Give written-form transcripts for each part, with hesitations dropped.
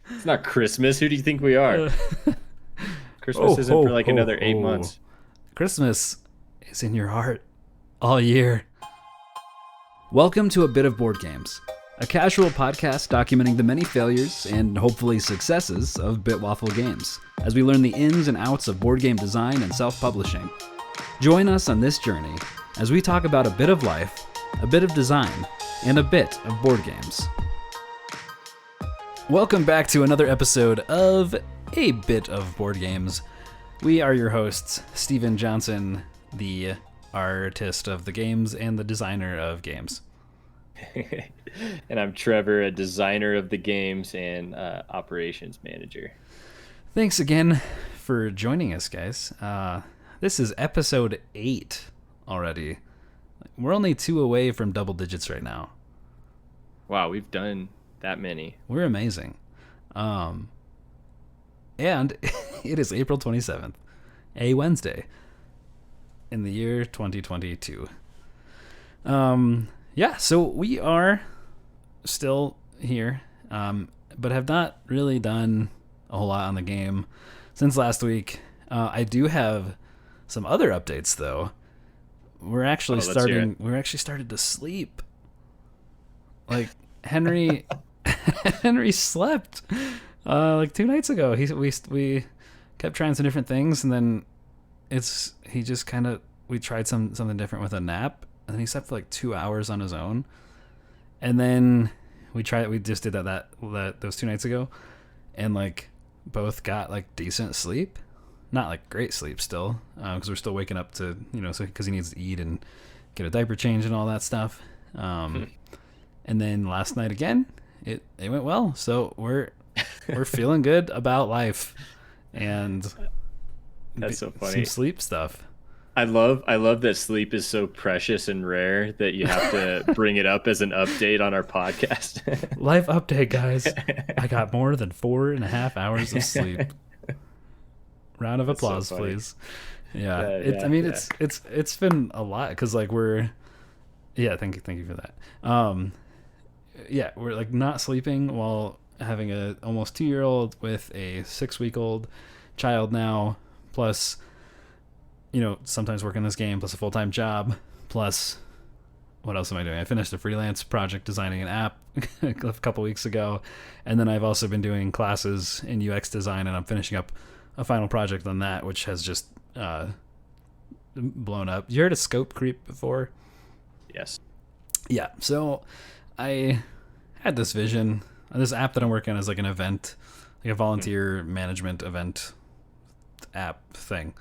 It's not Christmas. Who do you think we are? Uh, Christmas oh, isn't for ho, like ho, another eight ho. months. Christmas is in your heart all year. Welcome to A Bit of Board Games, a casual podcast documenting the many failures and hopefully successes of Waffle Games, as we learn the ins and outs of board game design and self-publishing. Join us on this journey as we talk about a bit of life, a bit of design, and a bit of board games. Welcome back to another episode of A Bit of Board Games. We are your hosts, Stephen Johnson, the artist of the games and the designer of games. And I'm Trevor, a designer of the games and operations manager. Thanks again for joining us, guys. This is episode 8 already. We're only 2 away from double digits right now. Wow, we've done that many. We're amazing. And it is April 27th, a Wednesday, in the year 2022. So we are still here, but have not really done a whole lot on the game since last week. I do have some other updates, though. We're actually started to sleep. Like, Henry slept like 2 nights ago. We kept trying some different things, and then we tried something different with a nap, and then he slept for like 2 hours on his own. And then we just did that those 2 nights ago, and like both got like decent sleep, not like great sleep still, because we're still waking up to because he needs to eat and get a diaper change and all that stuff. And then last night again, it went well. So we're feeling good about life and That's so funny. some sleep stuff. I love that sleep is so precious and rare that you have to bring it up as an update on our podcast. Life update, guys. I got more than 4.5 hours of sleep. Round of applause, so please. Yeah, It's been a lot because like thank you for that. We're like not sleeping while having a almost 2-year-old with a 6-week-old child now, plus sometimes working this game, plus a full-time job, plus what else am I doing? I finished a freelance project designing an app a couple weeks ago, and then I've also been doing classes in UX design, and I'm finishing up a final project on that, which has just blown up. You heard of scope creep before? Yes. Yeah, so I had this vision. This app that I'm working on is like an event, like a volunteer management event app thing.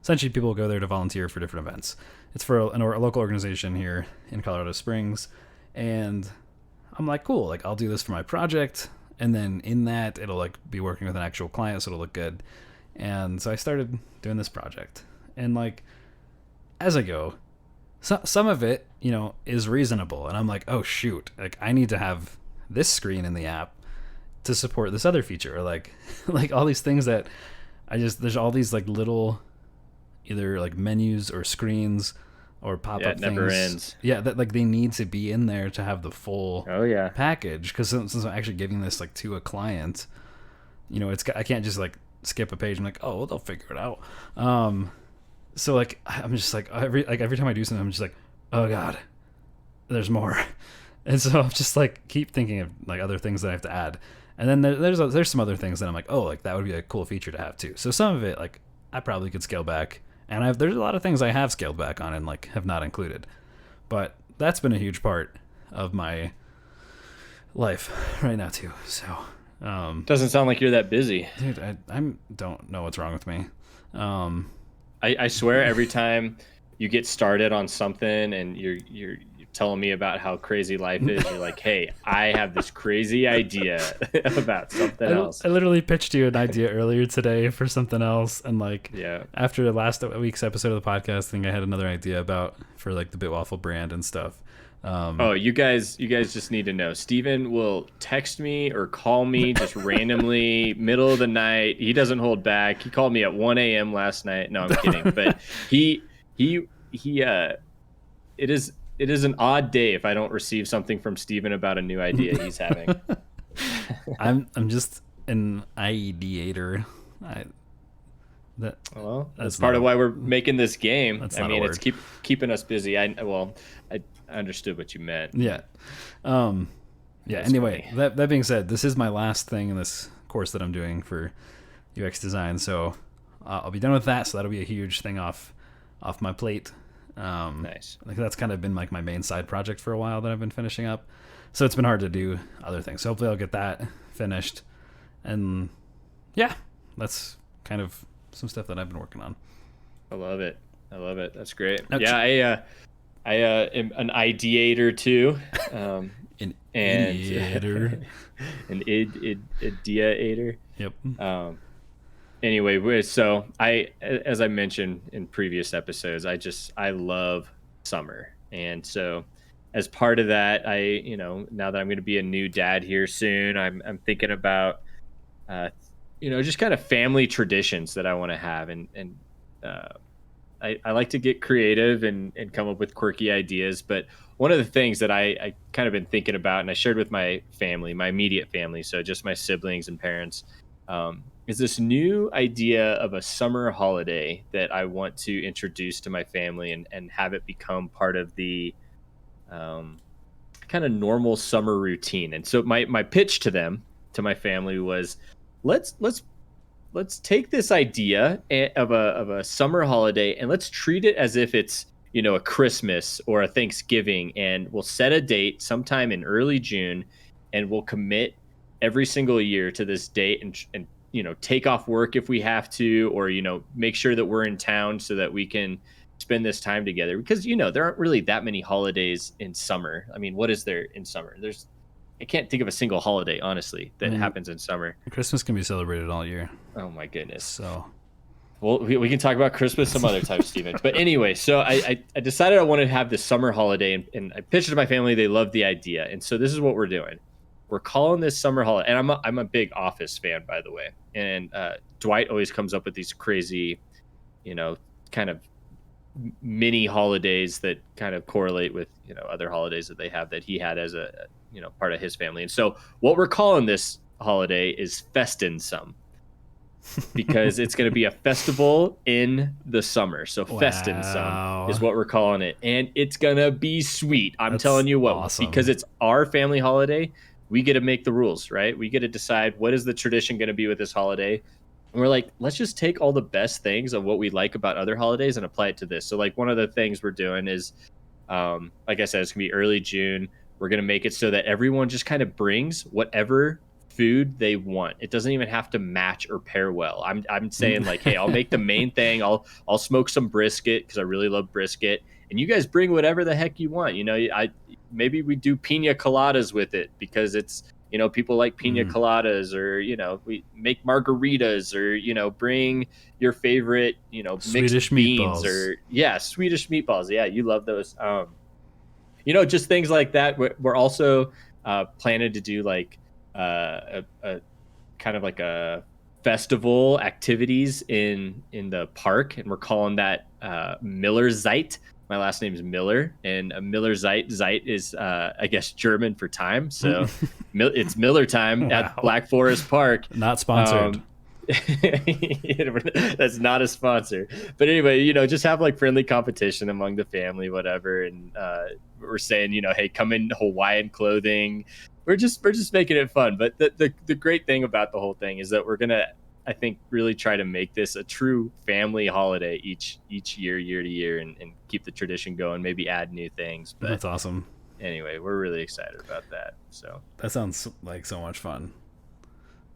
Essentially, people go there to volunteer for different events. It's for a local organization here in Colorado Springs, and I'm like, cool, like I'll do this for my project, and then in that, it'll like be working with an actual client, so it'll look good. And so I started doing this project, and like as I go, some of it, is reasonable, and I'm like, oh shoot, like I need to have this screen in the app to support this other feature, or like all these things that there's all these like little either like menus or screens or pop-up it never things. ends. Yeah, that like they need to be in there to have the full package, because since I'm actually giving this like to a client, I can't just like skip a page and like, oh well, they'll figure it out. So like I'm just like every time I do something, I'm just like, oh god, there's more. And so I'm just like keep thinking of like other things that I have to add. And then there's some other things that I'm like, oh, like that would be a cool feature to have too. So some of it like I probably could scale back, and there's a lot of things I have scaled back on and like have not included. But that's been a huge part of my life right now too. So Doesn't sound like you're that busy. dude, I don't know what's wrong with me. I swear every time you get started on something and you're telling me about how crazy life is, you're like, hey, I have this crazy idea about something else. I literally pitched you an idea earlier today for something else, and like after the last week's episode of the podcast, I think I had another idea for like the Waffle brand and stuff. You guys just need to know. Stephen will text me or call me just randomly, middle of the night. He doesn't hold back. He called me at 1 a.m. last night. No, I'm kidding. But it is an odd day if I don't receive something from Stephen about a new idea he's having. I'm just an ideator. Well, that's That's part not of a, why we're making this game. that's I not a mean, it's word. keeping us busy. I understood what you meant. Yeah. Um, yeah. That's Anyway, funny. that being said, this is my last thing in this course that I'm doing for UX design. So I'll be done with that. So that'll be a huge thing off my plate. Nice. I think that's kind of been like my main side project for a while that I've been finishing up. So it's been hard to do other things. So hopefully I'll get that finished. And yeah, that's kind of some stuff that I've been working on. I love it. I love it. That's great. Now, Yeah, I am an ideator too. An And ideator. an ideator. Yep. Anyway, so as I mentioned in previous episodes, I love summer, and so as part of that, now that I'm going to be a new dad here soon, I'm thinking about, just kind of family traditions that I want to have, and uh, I like to get creative and come up with quirky ideas. But one of the things that I kind of been thinking about, and I shared with my family, my immediate family, so just my siblings and parents, is this new idea of a summer holiday that I want to introduce to my family and have it become part of the kind of normal summer routine. And so my pitch to them, to my family, was let's take this idea of a summer holiday and let's treat it as if it's a Christmas or a Thanksgiving, and we'll set a date sometime in early June, and we'll commit every single year to this date and take off work if we have to, or make sure that we're in town so that we can spend this time together, because there aren't really that many holidays in summer. I mean, what is there in summer? I can't think of a single holiday, honestly, that happens in summer. Christmas can be celebrated all year. Oh my goodness. So, well, we can talk about Christmas some other time, Stephen. But anyway, so I decided I wanted to have this summer holiday, and I pitched it to my family. They loved the idea. And so this is what we're doing. We're calling this summer holiday. And I'm a big Office fan, by the way. And Dwight always comes up with these crazy, kind of mini holidays that kind of correlate with, other holidays that they have that he had as a, part of his family. And so what we're calling this holiday is Festinsome, because it's going to be a festival in the summer. So wow. Festinsome is what we're calling it. And it's going to be sweet. I'm That's telling you what, awesome. Because it's our family holiday, we get to make the rules, right? We get to decide what is the tradition going to be with this holiday. And we're like, let's just take all the best things of what we like about other holidays and apply it to this. So like one of the things we're doing is, like I said, it's going to be early June. We're going to make it so that everyone just kind of brings whatever food they want. It doesn't even have to match or pair well. I'm saying like, hey, I'll make the main thing. I'll smoke some brisket because I really love brisket, and you guys bring whatever the heck you want. Maybe we do pina coladas with it because it's people like pina coladas, or we make margaritas, or bring your favorite Swedish mixed beans, meatballs. or Swedish meatballs. Yeah, you love those. Just things like that. We're also planning to do like a kind of like a festival activities in the park, and we're calling that Miller Zeit. My last name is Miller, and Miller Zeit is I guess German for time. So it's Miller time at Black Forest Park. Not sponsored. That's not a sponsor, but anyway, just have like friendly competition among the family, whatever. And we're saying, hey, come in Hawaiian clothing. We're just making it fun. But the great thing about the whole thing is that we're gonna, I think, really try to make this a true family holiday each year to year, and keep the tradition going. Maybe add new things. But that's awesome. Anyway, we're really excited about that. So that sounds like so much fun.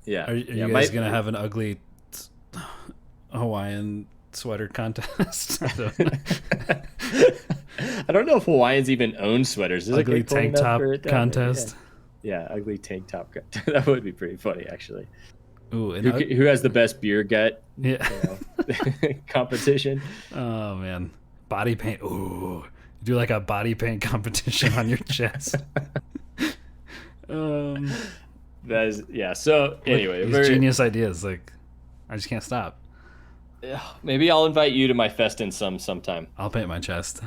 Yeah. Are you guys gonna have an ugly Hawaiian sweater contest? I don't know if Hawaiians even own sweaters. Is ugly it tank top contest? Yeah, ugly tank top. That would be pretty funny, actually. Ooh, who has the best beer gut? Yeah. Competition. Oh man, body paint. Ooh, do like a body paint competition on your chest. That is, yeah. So anyway, these genius ideas. Like, I just can't stop. Maybe I'll invite you to my Festinsome sometime. I'll paint my chest.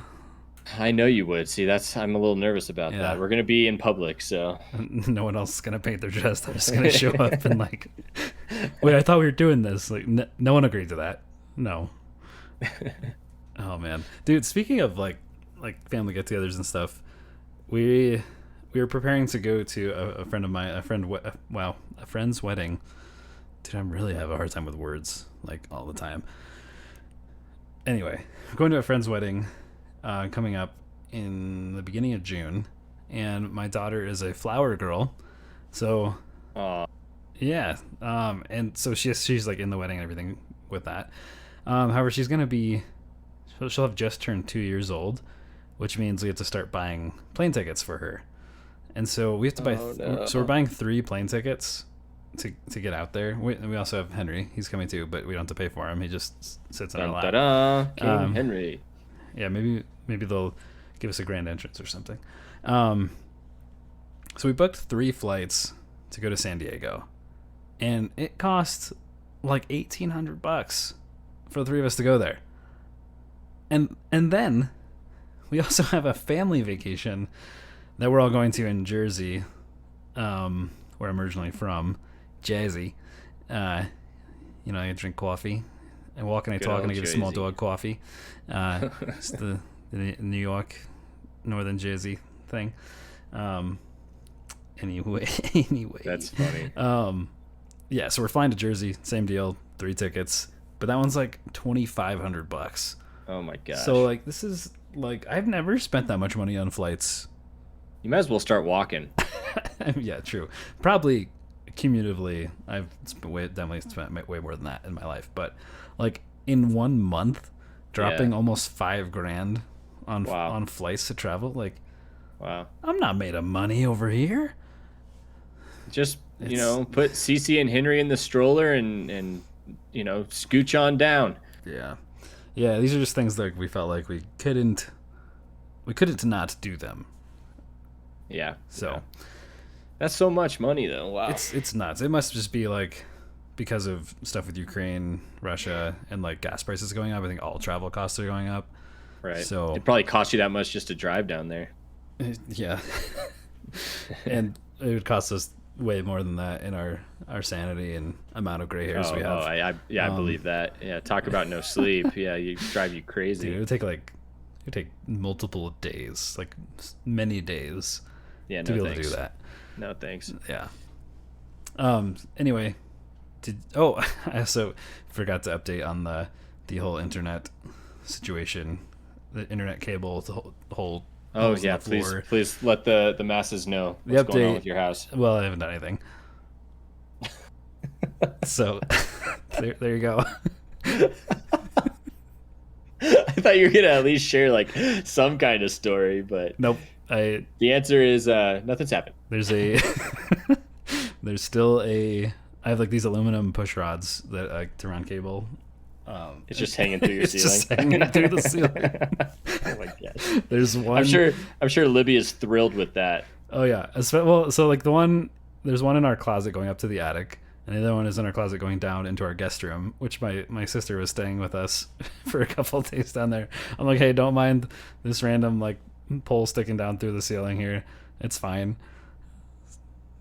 I know you would. See, I'm a little nervous about Yeah. that. We're gonna be in public, so No one else is gonna paint their chest. I'm just gonna show up and like, wait, I thought we were doing this. Like, no one agreed to that. No. Oh man, dude. Speaking of like family get-togethers and stuff, we we were preparing to go to a friend of mine, a friend's wedding. Dude, I really have a hard time with words like all the time. Anyway, we're going to a friend's wedding coming up in the beginning of June, and my daughter is a flower girl, so uh, yeah, and so she's like in the wedding and everything with that. However, she'll have just turned 2 years old, which means we have to start buying plane tickets for her, and so we have to buy. no. So we're buying 3 plane tickets to get out there. We also have Henry. He's coming too, but we don't have to pay for him. He just sits in our lap. King Henry. Yeah, maybe they'll give us a grand entrance or something. So we booked 3 flights to go to San Diego, and it cost like $1,800 for the 3 of us to go there. And then we also have a family vacation that we're all going to in Jersey, where I'm originally from, Jersey. I drink coffee. I walk and I Good talk and I old get a small Jersey. dog coffee. It's the New York, Northern Jersey thing. Anyway, That's funny. yeah. So we're flying to Jersey. Same deal. 3 tickets, but that one's like $2,500. Oh my gosh. So like this is like I've never spent that much money on flights. You might as well start walking. Yeah, true. Probably cumulatively, I've definitely spent way more than that in my life. But like in 1 month, dropping almost $5,000 on flights to travel, like, Wow. I'm not made of money over here. Just put Cece and Henry in the stroller and scooch on down. Yeah, yeah. These are just things that we felt like we couldn't not do them. Yeah. So. Yeah. That's so much money, though. Wow. It's nuts. It must just be like because of stuff with Ukraine, Russia, and like gas prices going up. I think all travel costs are going up. Right. So it probably cost you that much just to drive down there. Yeah, and it would cost us way more than that in our sanity and amount of gray hairs we have. I believe that. Yeah, talk about no sleep. Yeah, you drive you crazy. Dude, it would take multiple days, like many days, Yeah, to no be able thanks. to do that. No thanks. Yeah. Anyway, I also forgot to update on the whole internet situation, the internet cable, the whole. Oh yeah, please let the masses know what's going on with your house. Well, I haven't done anything. So there you go. I thought you were gonna at least share like some kind of story, but Nope. the answer is nothing's happened. There's still I have like these aluminum push rods that to run cable. It's just hanging through your It's ceiling. just hanging through the ceiling. Oh my gosh. There's one. I'm sure Libby is thrilled with that. Oh yeah. Well, so like there's one in our closet going up to the attic, and the other one is in our closet going down into our guest room, which my sister was staying with us for a couple of days down there. I'm like, hey, don't mind this random like pole sticking down through the ceiling here. It's fine.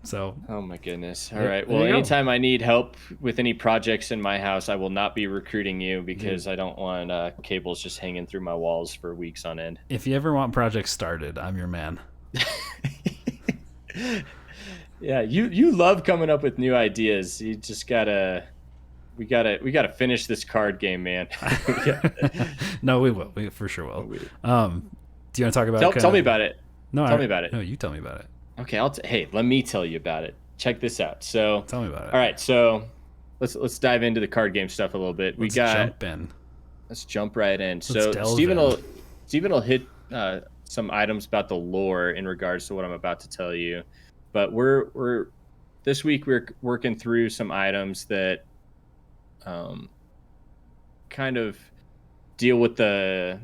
So. Oh my goodness. All There- right. there Well, you go. anytime I need help with any projects in my house, I will not be recruiting you because I don't want cables just hanging through my walls for weeks on end. If you ever want projects started, I'm your man. Yeah, you love coming up with new ideas. You just we gotta finish this card game, man. No, we will. We for sure will. Do you want to talk about? Tell me about it. No, tell me about it. No, you tell me about it. Okay, hey, let me tell you about it. Check this out. So, Tell me about it. all right, so let's dive into the card game stuff a little bit. Let's jump in. Let's jump right in. Let's So delve Stephen in. will hit some items about the lore in regards to what I'm about to tell you, but we're this week we're working through some items that kind of deal with the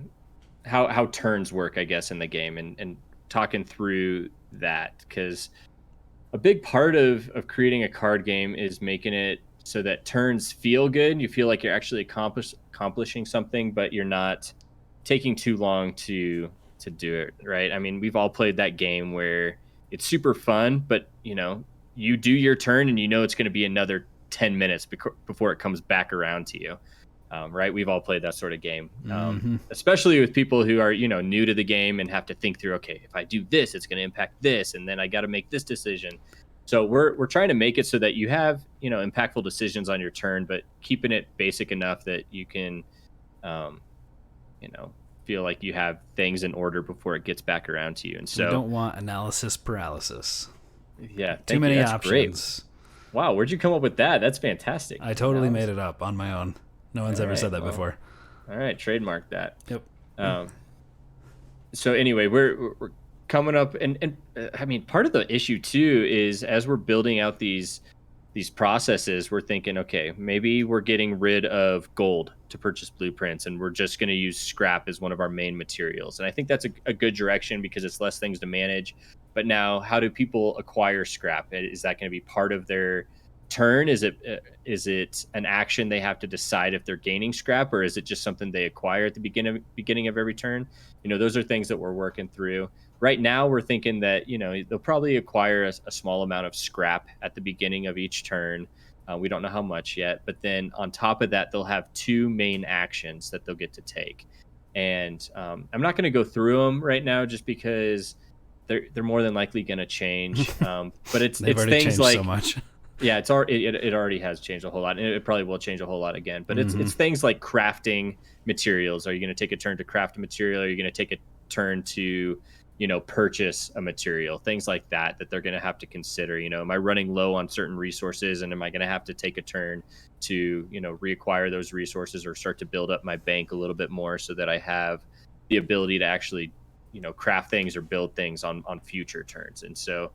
how turns work, I guess, in the game, and talking through that, because a big part of creating a card game is making it so that turns feel good. You feel like you're actually accomplishing something, but you're not taking too long to to do it right. I mean, we've all played that game where it's super fun, but you do your turn and it's going to be another 10 minutes before it comes back around to you. Right? We've all played that sort of game, especially with people who are new to the game and have to think through, okay, if I do this, it's going to impact this, and then I got to make this decision. So we're trying to make it so that you have impactful decisions on your turn, but keeping it basic enough that you can feel like you have things in order before it gets back around to you. And so we don't want analysis paralysis. Yeah, too many That's options. Great. Wow, where'd you come up with that? That's fantastic. I totally made it up on my own. No one's ever said that before. All right, trademark that. Yep. So anyway, we're coming up, and I mean, part of the issue too is as we're building out these processes, we're thinking, okay, maybe we're getting rid of gold to purchase blueprints, and we're just going to use scrap as one of our main materials. And I think that's a good direction because it's less things to manage. But now, how do people acquire scrap? Is that going to be part of their turn? Is it an action they have to decide if they're gaining scrap, or is it just something they acquire at the beginning of every turn? Those are things that we're working through. Right now, we're thinking that they'll probably acquire a small amount of scrap at the beginning of each turn. We don't know how much yet, but then on top of that, they'll have 2 main actions that they'll get to take. And I'm not going to go through them right now, just because they're more than likely going to change. But it's things like so much. Yeah, it already has changed a whole lot, and it probably will change a whole lot again. But it's things like crafting materials. Are you going to take a turn to craft a material? Are you going to take a turn to purchase a material? Things like that they're going to have to consider. Am I running low on certain resources, and am I going to have to take a turn to reacquire those resources, or start to build up my bank a little bit more so that I have the ability to actually craft things or build things on future turns? And so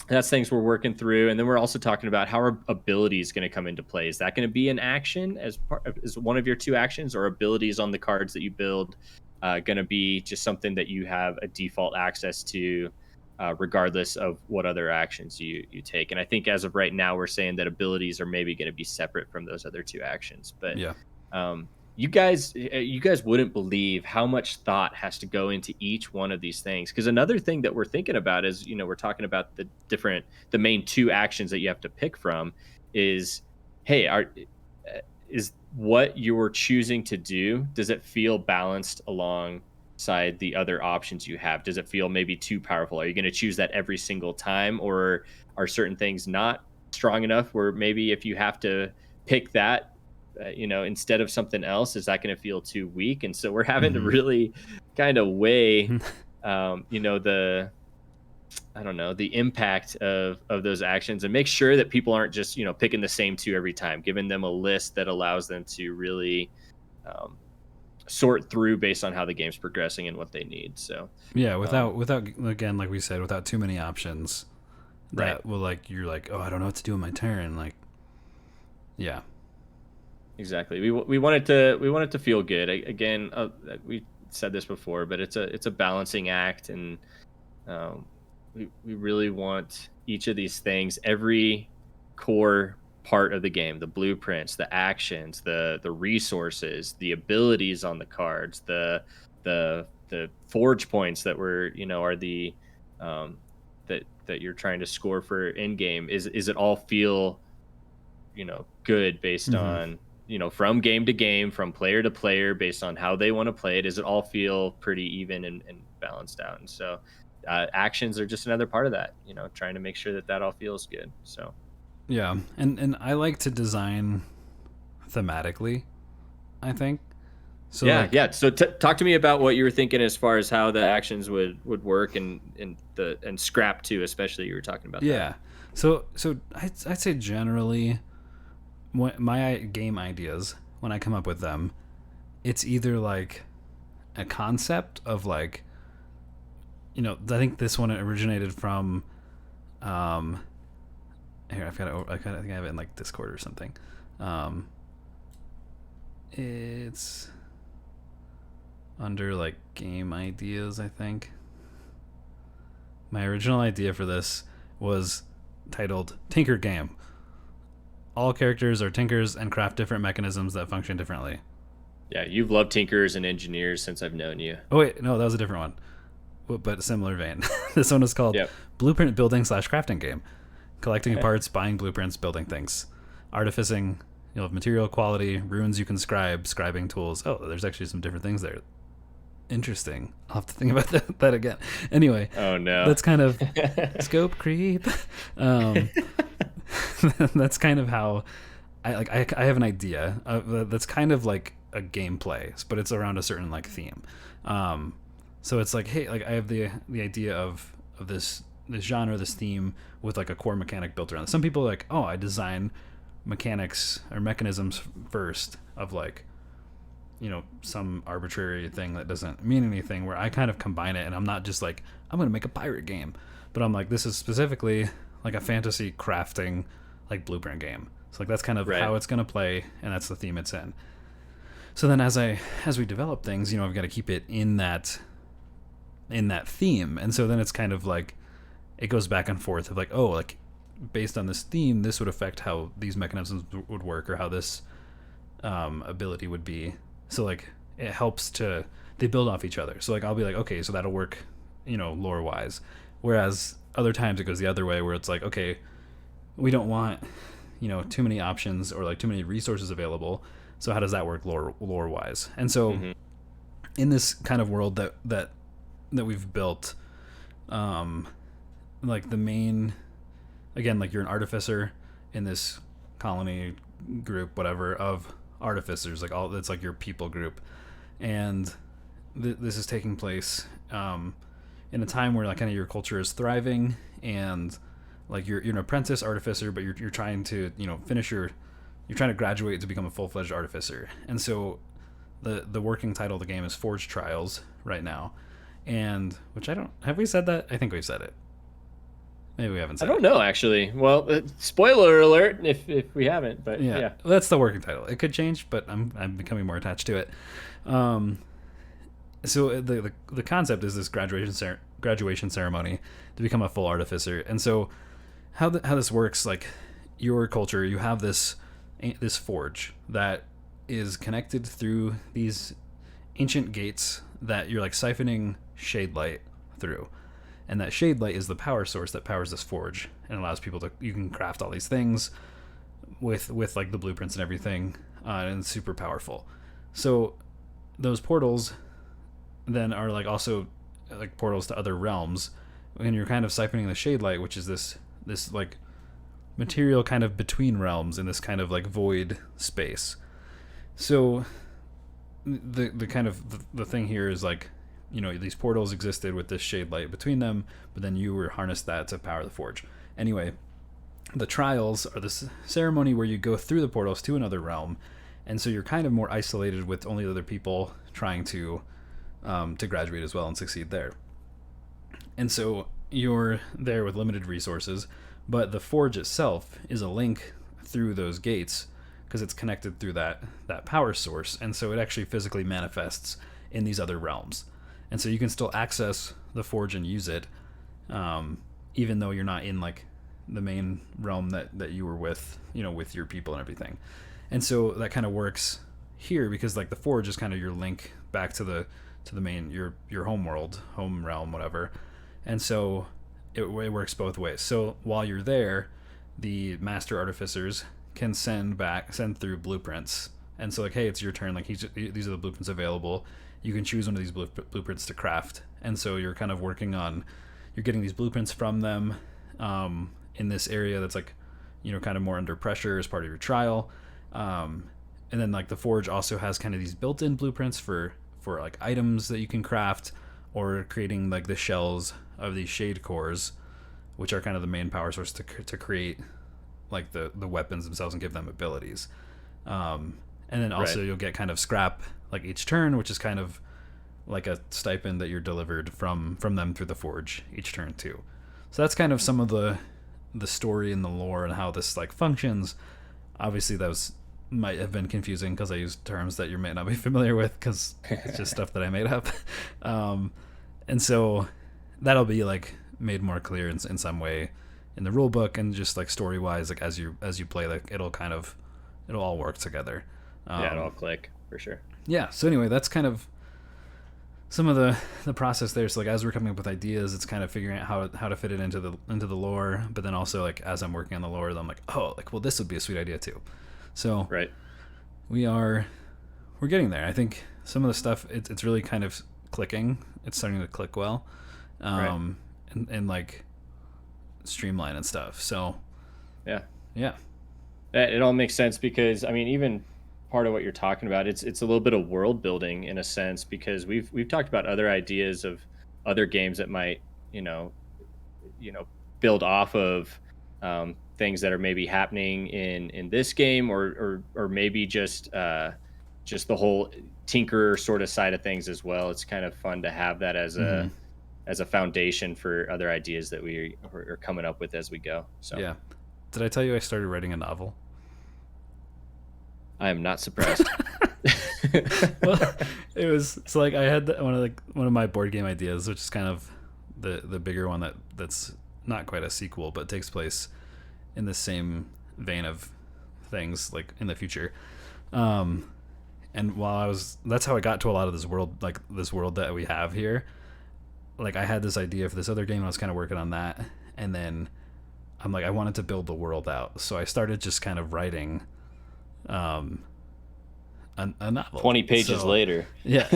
that's things we're working through. And then we're also talking about how our ability is going to come into play. Is that going to be an action as one of your 2 actions, or abilities on the cards that you build going to be just something that you have a default access to regardless of what other actions you take? And I think as of right now, we're saying that abilities are maybe going to be separate from those other 2 actions. But yeah. You guys wouldn't believe how much thought has to go into each one of these things. Because another thing that we're thinking about is, we're talking about the main 2 actions that you have to pick from is, hey, is what you're choosing to do, does it feel balanced alongside the other options you have? Does it feel maybe too powerful? Are you going to choose that every single time, or are certain things not strong enough where maybe if you have to pick that, instead of something else, is that going to feel too weak? And so we're having to really kind of weigh, the impact of those actions, and make sure that people aren't just, picking the same 2 every time, giving them a list that allows them to really sort through based on how the game's progressing and what they need. So yeah, without again, like we said, without too many options, that will you're like, oh, I don't know what to do in my turn. Yeah. Exactly. We want it to feel good. Again, we said this before, but it's a balancing act, and we really want each of these things, every core part of the game, the blueprints, the actions, the resources, the abilities on the cards, the forge points that are the that you're trying to score for in game. Is it all feel good based on from game to game, from player to player, based on how they want to play it? Does it all feel pretty even and balanced out? And so actions are just another part of that, trying to make sure that all feels good. So yeah, and I like to design thematically, I think. So yeah. So talk to me about what you were thinking as far as how the actions would work, and scrap too, especially. You were talking about that. So I'd say generally, my game ideas, when I come up with them, it's either a concept of I think this one originated from here, I think I have it in Discord or something. It's under game ideas, I think. My original idea for this was titled Tinker Game. All characters are tinkers and craft different mechanisms that function differently. Yeah, you've loved tinkers and engineers since I've known you. Oh wait, no, that was a different one, but similar vein. This one is called Yep. Blueprint Building / Crafting Game. Collecting parts, buying blueprints, building things, artificing. You'll have material quality, runes you can scribing tools. Oh, there's actually some different things there. Interesting. I'll have to think about that again. Anyway, Oh no. that's kind of scope creep. Um, that's kind of how I have an idea. That's kind of like a gameplay, but it's around a certain like theme. So it's like, hey, like I have the idea of this genre, this theme with like a core mechanic built around it. Some people are like, oh, I design mechanics or mechanisms first of like, you know, some arbitrary thing that doesn't mean anything, where I kind of combine it, and I'm not just like, I'm going to make a pirate game, but I'm like, this is specifically like a fantasy crafting like blueprint game. So like that's kind of Right. how it's going to play, and that's the theme it's in. So then as we develop things, you know, I've got to keep it in that theme. And so then it's kind of like it goes back and forth of like, oh, like based on this theme, this would affect how these mechanisms would work, or how this ability would be. So like it helps to, they build off each other. So like I'll be like, okay, so that'll work, you know, lore wise. Whereas other times it goes the other way, where it's like, okay, we don't want, you know, too many options or like too many resources available. So how does that work lore wise? And so in this kind of world that we've built, like the main, again, like you're an artificer in this colony group, whatever, of artificers, like all that's like your people group. And this is taking place in a time where like kind of your culture is thriving, and like you're an apprentice artificer, but you're trying to, you know, you're trying to graduate to become a full-fledged artificer. And so the working title of the game is Forge Trials right now. And which have we said that? I think we've said it. Maybe we haven't said I don't know actually. Well, spoiler alert if we haven't, but it. yeah. Well, that's the working title. It could change, but I'm becoming more attached to it. So the concept is this graduation ceremony to become a full artificer. And so how this works, like your culture, you have this forge that is connected through these ancient gates that you're like siphoning shade light through, and that shade light is the power source that powers this forge and allows people to, you can craft all these things with like the blueprints and everything, and it's super powerful. So those portals then are like also like portals to other realms, and you're kind of siphoning the shade light, which is this like material kind of between realms in this kind of like void space. So the kind of the thing here is like, you know, these portals existed with this shade light between them, but then you were harnessed that to power the forge. Anyway, the trials are this ceremony where you go through the portals to another realm, and so you're kind of more isolated with only other people trying to graduate as well and succeed there. And so you're there with limited resources, but the forge itself is a link through those gates because it's connected through that power source, and so it actually physically manifests in these other realms. And so you can still access the forge and use it, even though you're not in like the main realm that you were with, you know, with your people and everything. And so that kind of works here because like the forge is kind of your link back to the main your home world, home realm, whatever. And so it works both ways. So while you're there, the master artificers can send through blueprints. And so like, hey, it's your turn. Like these are the blueprints available. You can choose one of these blueprints to craft. And so you're kind of you're getting these blueprints from them in this area that's like, you know, kind of more under pressure as part of your trial. And then like the forge also has kind of these built-in blueprints for like items that you can craft, or creating like the shells of these shade cores, which are kind of the main power source to create like the weapons themselves and give them abilities. And then also You'll get kind of scrap like each turn, which is kind of like a stipend that you're delivered from them through the forge each turn too. So that's kind of some of the story and the lore and how this like functions. Obviously that might have been confusing because I used terms that you might not be familiar with because it's just stuff that I made up. And so that'll be like made more clear in some way in the rule book, and just like story wise, like as you play, like it'll all work together. Yeah, it'll all click for sure. Yeah. So anyway, that's kind of some of the process there. So like as we're coming up with ideas, it's kind of figuring out how to fit it into the lore. But then also like as I'm working on the lore, I'm like, oh, like well this would be a sweet idea too. So Right. we're getting there. I think some of the stuff it's really kind of clicking. It's starting to click well, Right. and like streamline and stuff. So Yeah. yeah, It all makes sense because I mean, even part of what you're talking about, it's a little bit of world building in a sense because we've talked about other ideas of other games that might you know you know build off of things that are maybe happening in this game or maybe just the whole tinker sort of side of things as well. It's kind of fun to have that mm-hmm. as a foundation for other ideas that we are coming up with as we go. So Yeah. Did I tell you I started writing a novel? I am not surprised. Well, it was so like I had one of my board game ideas, which is kind of the bigger one that's not quite a sequel, but takes place in the same vein of things like in the future. And that's how I got to a lot of this world, like this world that we have here. Like I had this idea for this other game, and I was kind of working on that, and then I'm like I wanted to build the world out, so I started just kind of writing a novel 20 pages later. Yeah.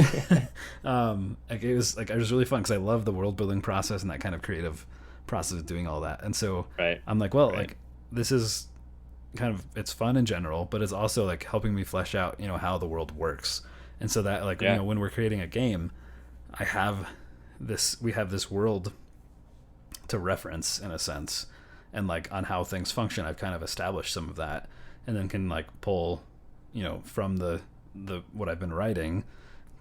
Like it was really fun because I love the world building process and that kind of creative process of doing all that. And so Right. I'm like, well, Right. like this is kind of, it's fun in general, but it's also like helping me flesh out, how the world works. And so that like, Yeah. when we're creating a game, we have this world to reference in a sense, and like on how things function, I've kind of established some of that, and then can like pull from the what I've been writing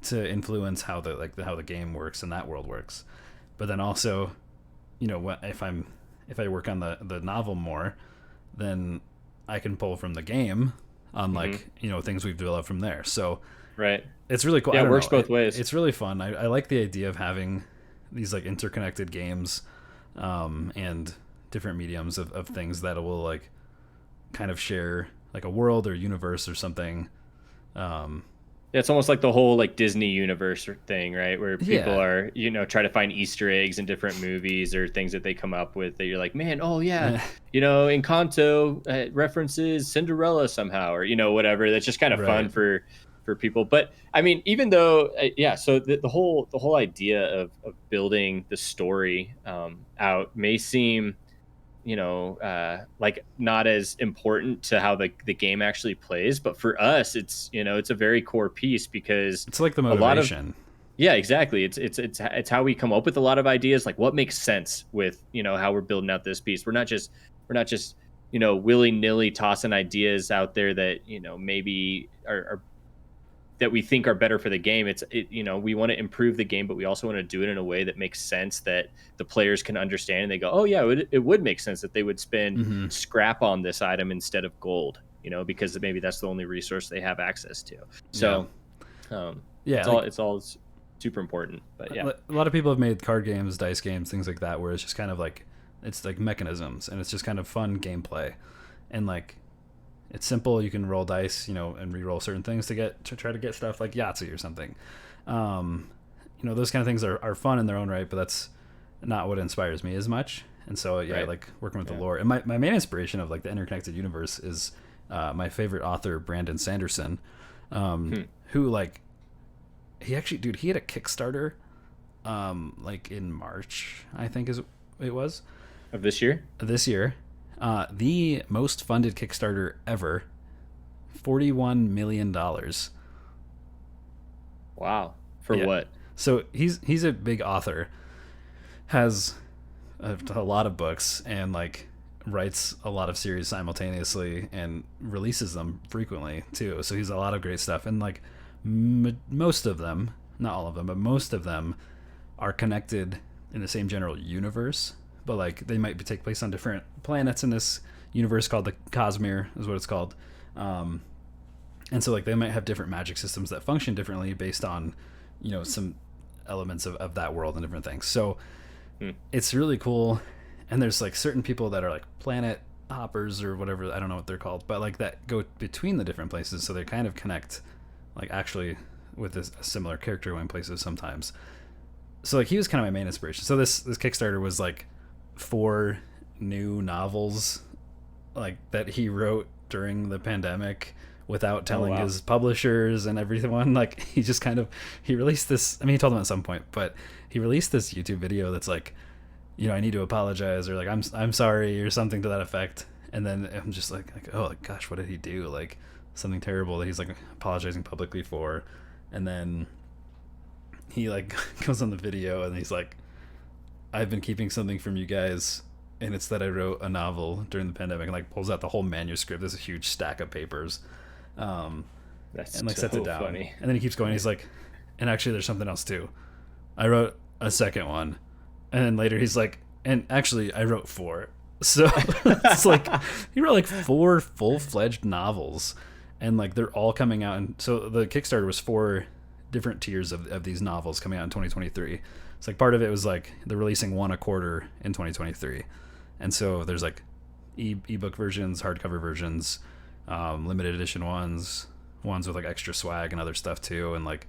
to influence how the game works and that world works. But then also, if I work on the novel more, then I can pull from the game on like things we've developed from there. So Right. it's really cool. Yeah, I it don't works know. both ways. It's really fun. I like the idea of having these like interconnected games, and different mediums of things that will like kind of share like a world or universe or something. Yeah, it's almost like the whole like Disney universe thing, right? Where people Yeah. are, try to find Easter eggs in different movies or things that they come up with that you're like, man, oh yeah, Encanto references Cinderella somehow, or whatever. That's just kind of fun Right. for people. But I mean, even though, yeah, so the whole idea of building the story out may seem like not as important to how the game actually plays, but for us it's a very core piece because It's like the a lot of motivation. yeah, exactly, it's how we come up with a lot of ideas, like what makes sense with how we're building out this piece. We're not just willy-nilly tossing ideas out there that maybe are that we think are better for the game. We want to improve the game, but we also want to do it in a way that makes sense, that the players can understand, and they go, oh yeah, it would make sense that they would spend Mm-hmm. scrap on this item instead of gold, because maybe that's the only resource they have access to. So Yeah, it's all super important. But yeah, a lot of people have made card games, dice games, things like that, where it's just kind of like it's like mechanisms, and it's just kind of fun gameplay, and like it's simple. You can roll dice, and re-roll certain things to try to get stuff like Yahtzee or something. Those kind of things are fun in their own right, but that's not what inspires me as much. And so yeah, I Right. like working with the lore. And my main inspiration of like the interconnected universe is my favorite author, Brandon Sanderson, who like he actually, dude, he had a Kickstarter like in March, I think it was of this year. this year. The most funded Kickstarter ever, $41 million. Wow. For Yeah. what? So he's a big author, has a lot of books, and like writes a lot of series simultaneously and releases them frequently too. So he's a lot of great stuff, and like most of them, not all of them, but most of them are connected in the same general universe, but like they might take place on different planets in this universe called the Cosmere is what it's called. And so like they might have different magic systems that function differently based on some elements of that world and different things. So it's really cool. And there's like certain people that are like planet hoppers or whatever, I don't know what they're called, but like that go between the different places, so they kind of connect like actually with a similar character going places sometimes. So like he was kind of my main inspiration. So this Kickstarter was like 4 new novels like that he wrote during the pandemic without telling his publishers and everyone. Like he just kind of, he released this, I mean he told them at some point, but he released this YouTube video that's like, you know, I need to apologize, or like I'm sorry, or something to that effect. And then I'm just like oh like, gosh, what did he do? Like something terrible that he's like apologizing publicly for. And then he like goes on the video and he's like, I've been keeping something from you guys, and it's that I wrote a novel during the pandemic, and like pulls out the whole manuscript. There's a huge stack of papers, and like sets it down. Funny. And then he keeps going. He's like, and actually there's something else too. I wrote a second one. And then later he's like, and actually I wrote 4. So it's like he wrote like 4 full-fledged novels, and like they're all coming out. And so the Kickstarter was 4 different tiers of these novels coming out in 2023. It's like part of it was like they're releasing 1 a quarter in 2023. And so there's like ebook versions, hardcover versions, limited edition ones with like extra swag and other stuff too. And like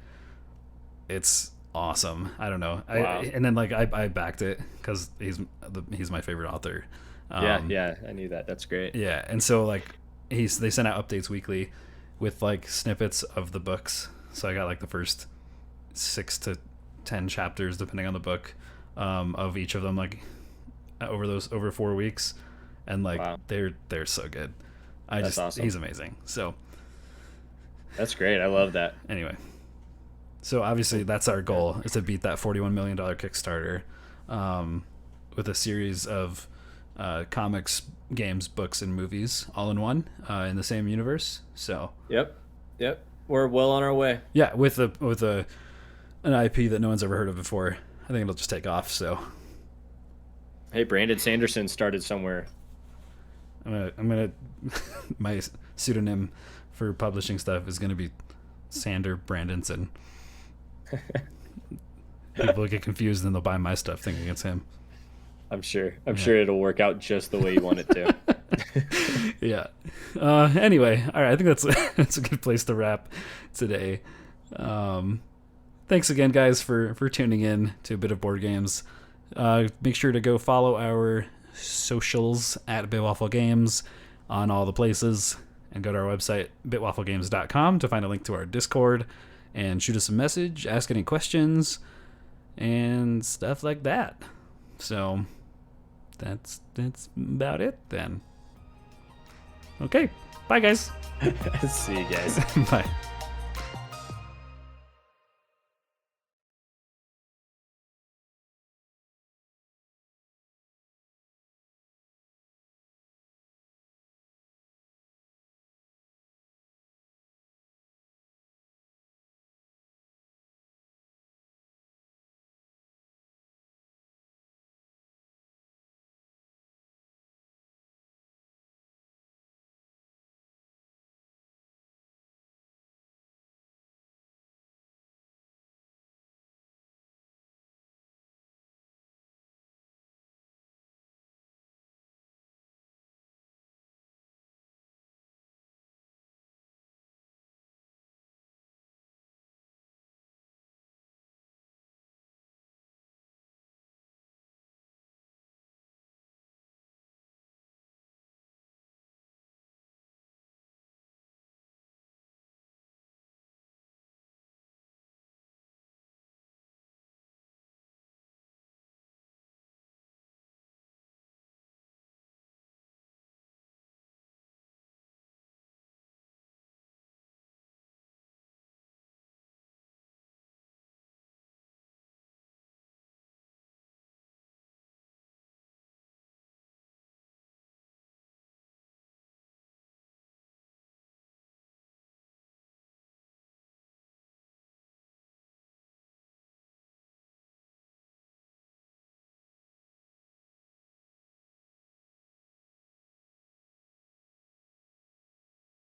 it's awesome. I don't know. Wow. And then like I backed it because he's my favorite author. Yeah, I knew that. That's great. Yeah, and so like they send out updates weekly with like snippets of the books. So I got like the first 6 to 10 chapters depending on the book of each of them, like over 4 weeks, and like they're so good. That's awesome. He's amazing. So that's great. I love that. Anyway. So obviously that's our goal, is to beat that $41 million Kickstarter with a series of comics, games, books, and movies all in one in the same universe. So Yep. We're well on our way. Yeah, with an IP that no one's ever heard of before. I think it'll just take off. So hey, Brandon Sanderson started somewhere. I'm gonna my pseudonym for publishing stuff is gonna be Sander Brandonson. People get confused and they'll buy my stuff thinking it's him. I'm sure it'll work out just the way you want it to. Yeah. Anyway, all right. I think that's a good place to wrap today. Thanks again, guys, for tuning in to a bit of board games. Make sure to go follow our socials at Waffle Games on all the places, and go to our website bitwafflegames.com to find a link to our Discord, and shoot us a message, ask any questions, and stuff like that. So that's about it then. Okay, bye guys. See you guys. Bye.